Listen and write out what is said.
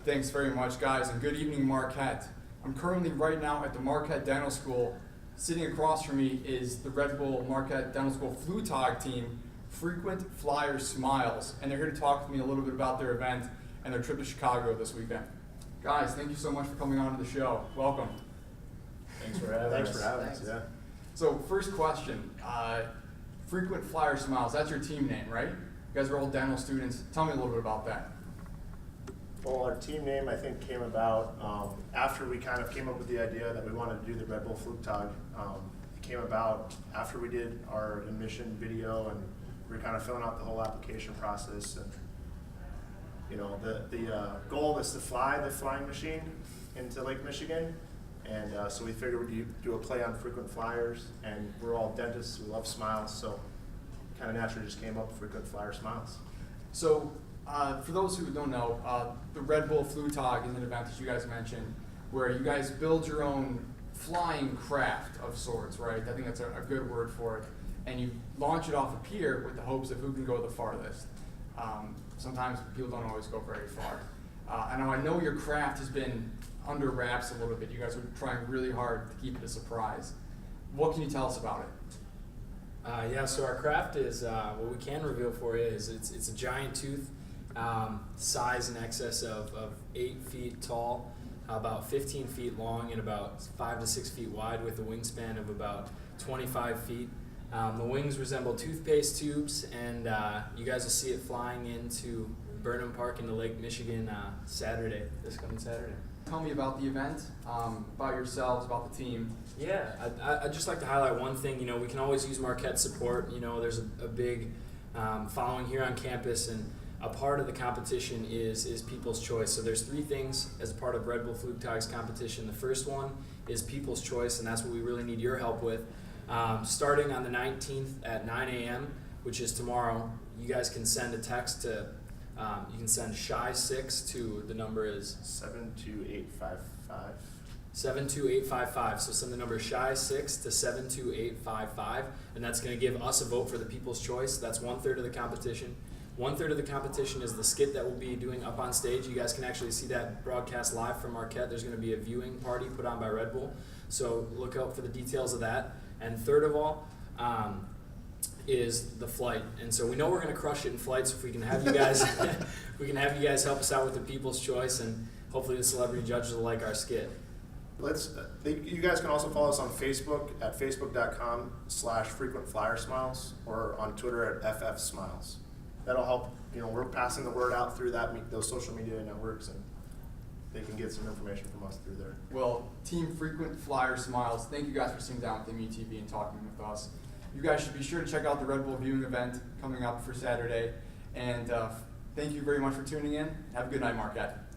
Thanks very much, guys, and good evening, Marquette. I'm currently right now at the Marquette Dental School. Sitting across from me is the Red Bull Marquette Dental School Flugtag team, Frequent Flyer Smiles, and they're here to talk to me a little bit about their event and their trip to Chicago this weekend. Guys, thank you so much for coming on to the show. Welcome. Thanks for having us. Yeah. So, first question, Frequent Flyer Smiles, that's your team name, right? You guys are all dental students. Tell me a little bit about that. Well, our team name, I think, came about after we kind of came up with the idea that we wanted to do the Red Bull Flugtag. It came about after we did our admission video, and we were kind of filling out the whole application process. And you know, the goal is to fly the flying machine into Lake Michigan, and so we figured we'd do a play on frequent flyers. And we're all dentists; we love smiles, so kind of naturally just came up with Frequent Flyer Smiles. So, for those who don't know, the Red Bull Flugtag is an event that you guys mentioned where you guys build your own flying craft of sorts, right? I think that's a good word for it. And you launch it off a pier with the hopes of who can go the farthest. Sometimes people don't always go very far. And I know your craft has been under wraps a little bit. You guys are trying really hard to keep it a surprise. What can you tell us about it? Yeah, so our craft is, what we can reveal for you is it's a giant tooth, size in excess of 8 feet tall, about 15 feet long, and about 5 to 6 feet wide, with a wingspan of about 25 feet. The wings resemble toothpaste tubes, and you guys will see it flying into Burnham Park into Lake Michigan this coming Saturday. Tell me about the event, about yourselves, about the team. Yeah, I'd just like to highlight one thing. You know, we can always use Marquette support. You know, there's a big following here on campus, and a part of the competition is People's Choice. So there's 3 things as a part of Red Bull Flugtag's competition. The first one is People's Choice, and that's what we really need your help with. Starting on the 19th at 9 a.m., which is tomorrow, you guys can send a text to, you can send SHY6 to, the number is 72855. 72855. So send the number SHY6 to 72855, and that's going to give us a vote for the People's Choice. That's 1/3 of the competition. 1/3 of the competition is the skit that we'll be doing up on stage. You guys can actually see that broadcast live from Marquette. There's going to be a viewing party put on by Red Bull, so look out for the details of that. And third of all is the flight. And so we know we're going to crush it in flights if we can have you guys we can have you guys help us out with the People's Choice, and hopefully the celebrity judges will like our skit. You guys can also follow us on Facebook at facebook.com/frequentflyersmiles, or on Twitter at ffsmiles. That'll help. You know, we're passing the word out through those social media networks, and they can get some information from us through there. Well, Team Frequent Flyer Smiles, thank you guys for sitting down with MUTV and talking with us. You guys should be sure to check out the Red Bull viewing event coming up for Saturday. And thank you very much for tuning in. Have a good night, Marquette.